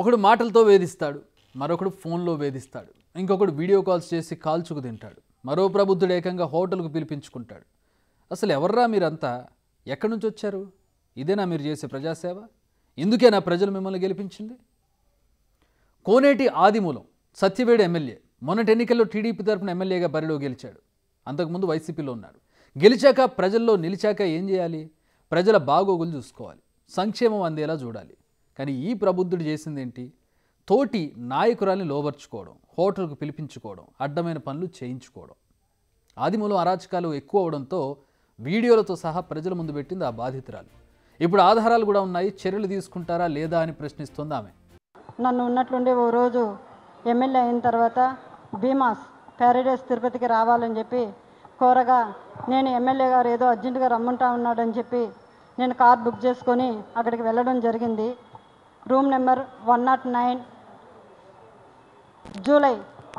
ఒకడు మాటలతో వేధిస్తాడు, మరొకడు ఫోన్లో వేధిస్తాడు, ఇంకొకడు వీడియో కాల్స్ చేసి కాల్చుకు తింటాడు, మరో ప్రబుద్ధుడు ఏకంగా హోటల్కు పిలిపించుకుంటాడు. అసలు ఎవర్రా మీరంతా? ఎక్కడి నుంచి వచ్చారు? ఇదేనా మీరు చేసే ప్రజాసేవ? ఇందుకేనా ప్రజలు మిమ్మల్ని గెలిపించింది? కోనేటి ఆదిమూలం సత్యవేడు ఎమ్మెల్యే మొన్నటి ఎన్నికల్లో టీడీపీ తరపున ఎమ్మెల్యేగా బరిలో గెలిచాడు. అంతకుముందు వైసీపీలో ఉన్నాడు. గెలిచాక ప్రజల్లో నిలిచాక ఏం చేయాలి? ప్రజల బాగోగులు చూసుకోవాలి, సంక్షేమం అందేలా చూడాలి. కానీ ఈ ప్రబుద్ధుడు చేసిందేంటి? తోటి నాయకురాల్ని లోబర్చుకోవడం, హోటల్కు పిలిపించుకోవడం, అడ్డమైన పనులు చేయించుకోవడం. ఆదిమూలం అరాచకాలు ఎక్కువ అవడంతో వీడియోలతో సహా ప్రజల ముందు పెట్టింది ఆ బాధితురాలు. ఇప్పుడు ఆధారాలు కూడా ఉన్నాయి, చర్యలు తీసుకుంటారా లేదా అని ప్రశ్నిస్తోంది ఆమె. నన్ను ఉన్నట్లుండి ఓ రోజు ఎమ్మెల్యే అయిన తర్వాత భీమాస్ ప్యారడైస్ తిరుపతికి రావాలని చెప్పి కోరగా, నేను ఎమ్మెల్యే గారు ఏదో అర్జెంటుగా రమ్మంటా ఉన్నాడని చెప్పి నేను కార్ బుక్ చేసుకొని అక్కడికి వెళ్ళడం జరిగింది. రూమ్ నెంబర్ 109 జూలై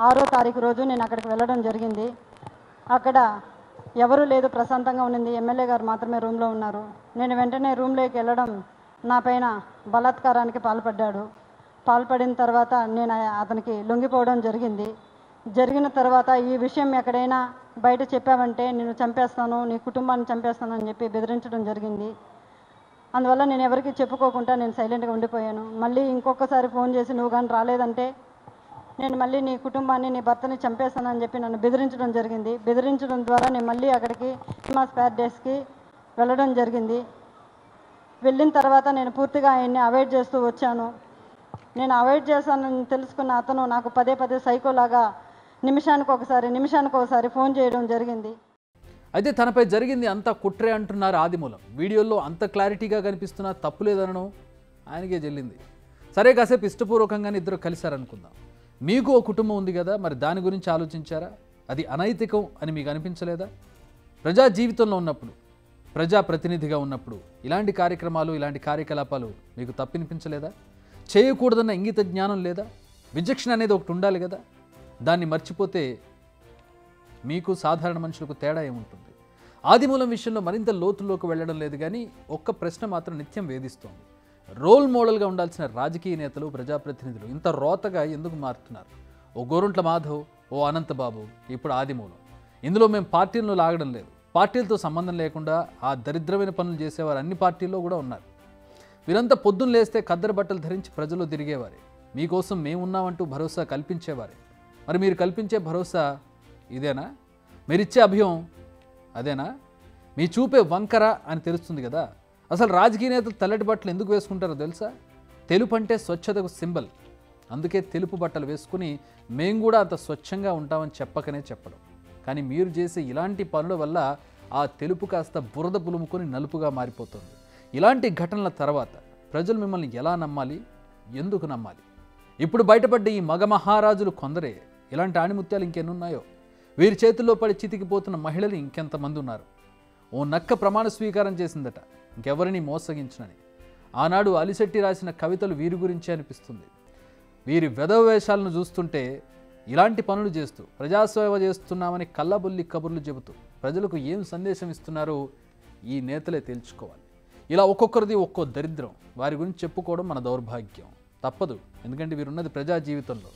6వ తారీఖు రోజు నేను అక్కడికి వెళ్ళడం జరిగింది. అక్కడ ఎవరూ లేదు, ప్రశాంతంగా ఉన్నింది. ఎమ్మెల్యే గారు మాత్రమే రూమ్లో ఉన్నారు. నేను వెంటనే రూమ్లోకి వెళ్ళడం నా పైన బలాత్కారానికి పాల్పడిన తర్వాత నేను అతనికి లొంగిపోవడం జరిగింది. జరిగిన తర్వాత ఈ విషయం ఎక్కడైనా బయట చెప్పావంటే నేను చంపేస్తాను, నీ కుటుంబాన్ని చంపేస్తాను అని చెప్పి బెదిరించడం జరిగింది. అందువల్ల నేను ఎవరికి చెప్పుకోకుండా నేను సైలెంట్గా ఉండిపోయాను. మళ్ళీ ఇంకొకసారి ఫోన్ చేసి నువ్వు కానీ రాలేదంటే నేను మళ్ళీ నీ కుటుంబాన్ని, నీ భర్తని చంపేస్తానని చెప్పి నన్ను బెదిరించడం జరిగింది. బెదిరించడం ద్వారా నేను మళ్ళీ అక్కడికి భీమాస్ ప్యారడైస్కి వెళ్ళడం జరిగింది. వెళ్ళిన తర్వాత నేను పూర్తిగా ఆయన్ని అవాయిడ్ చేస్తూ వచ్చాను. నేను అవాయిడ్ చేశానని తెలుసుకున్న అతను నాకు పదే సైకోలాగా నిమిషానికి ఒకసారి ఫోన్ చేయడం జరిగింది. అయితే తనపై జరిగింది అంతా కుట్రే అంటున్నారు ఆదిమూలం. వీడియోలో అంత క్లారిటీగా కనిపిస్తున్నా తప్పు లేదనడం ఆయనకే చెల్లింది. సరే, కాసేపు ఇష్టపూర్వకంగానే ఇద్దరు కలిశారనుకుందాం. మీకు ఓ కుటుంబం ఉంది కదా, మరి దాని గురించి ఆలోచించారా? అది అనైతికం అని మీకు అనిపించలేదా? ప్రజా జీవితంలో ఉన్నప్పుడు, ప్రజాప్రతినిధిగా ఉన్నప్పుడు ఇలాంటి కార్యక్రమాలు, ఇలాంటి కార్యకలాపాలు మీకు తప్పనిపించలేదా? చేయకూడదన్న ఇంగిత జ్ఞానం లేదా? విచక్షణ అనేది ఒకటి ఉండాలి కదా. దాన్ని మర్చిపోతే మీకు సాధారణ మనుషులకు తేడా ఏముంటుంది? ఆదిమూలం విషయంలో మరింత లోతుల్లోకి వెళ్ళడం లేదు, కానీ ఒక్క ప్రశ్న మాత్రం నిత్యం వేధిస్తోంది. రోల్ మోడల్గా ఉండాల్సిన రాజకీయ నేతలు, ప్రజాప్రతినిధులు ఇంత రోతగా ఎందుకు మారుతున్నారు? ఓ గోరంట్ల మాధవ్, ఓ అనంతబాబు, ఇప్పుడు ఆదిమూలం. ఇందులో మేము పార్టీలను లాగడం లేదు. పార్టీలతో సంబంధం లేకుండా ఆ దరిద్రమైన పనులు చేసేవారు అన్ని పార్టీల్లో కూడా ఉన్నారు. వీరంతా పొద్దున్న లేస్తే ఖద్దరు బట్టలు ధరించి ప్రజల్లో తిరిగేవారే. మీకోసం మేమున్నామంటూ భరోసా కల్పించేవారే. మరి మీరు కల్పించే భరోసా ఇదేనా? మీరిచ్చే అభయం అదేనా? మీ చూపే వంకర అని తెలుస్తుంది కదా. అసలు రాజకీయ నేతలు తెల్లటి బట్టలు ఎందుకు వేసుకుంటారో తెలుసా? తెలుపు అంటే స్వచ్ఛతకు సింబల్. అందుకే తెలుపు బట్టలు వేసుకుని మేము కూడా అంత స్వచ్ఛంగా ఉంటామని చెప్పకనే చెప్పడం. కానీ మీరు చేసే ఇలాంటి పనుల వల్ల ఆ తెలుపు కాస్త బురద పులుముకొని నలుపుగా మారిపోతుంది. ఇలాంటి ఘటనల తర్వాత ప్రజలు మిమ్మల్ని ఎలా నమ్మాలి? ఎందుకు నమ్మాలి? ఇప్పుడు బయటపడ్డ ఈ మగ మహారాజులు కొందరే. ఇలాంటి ఆణిముత్యాలు ఇంకెన్నున్నాయో? వీరి చేతుల్లో పడి చితికిపోతున్న మహిళలు ఇంకెంతమంది ఉన్నారు? ఓ నక్క ప్రమాణ స్వీకారం చేసిందట, ఇంకెవరిని మోసగించనని. ఆనాడు అలిశెట్టి రాసిన కవితలు వీరి గురించే అనిపిస్తుంది. వీరి వెధవ వేషాలను చూస్తుంటే ఇలాంటి పనులు చేస్తూ ప్రజాసేవ చేస్తున్నామని కళ్ళబొల్లి కబుర్లు చెబుతూ ప్రజలకు ఏం సందేశం ఇస్తున్నారో ఈ నేతలే తేల్చుకోవాలి. ఇలా ఒక్కొక్కరిది ఒక్కో దరిద్రం. వారి గురించి చెప్పుకోవడం మన దౌర్భాగ్యం. తప్పదు, ఎందుకంటే వీరున్నది ప్రజా జీవితంలో.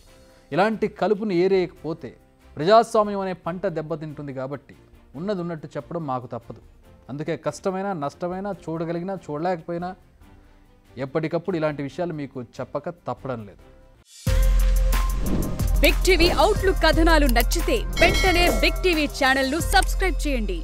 ఇలాంటి కలుపుని ఏరేయకపోతే ప్రజాస్వామ్యం అనే పంట దెబ్బతింటుంది. కాబట్టి ఉన్నది ఉన్నట్టు చెప్పడం మాకు తప్పదు. అందుకే కష్టమైనా, నష్టమైనా, చూడగలిగినా, చూడలేకపోయినా ఎప్పటికప్పుడు ఇలాంటి విషయాలు మీకు చెప్పక తప్పడం లేదు. బిగ్ టీవీ అవుట్లుక్ కథనాలు నచ్చితే వెంటనే బిగ్ టీవీ ఛానల్ ను సబ్స్క్రైబ్ చేయండి.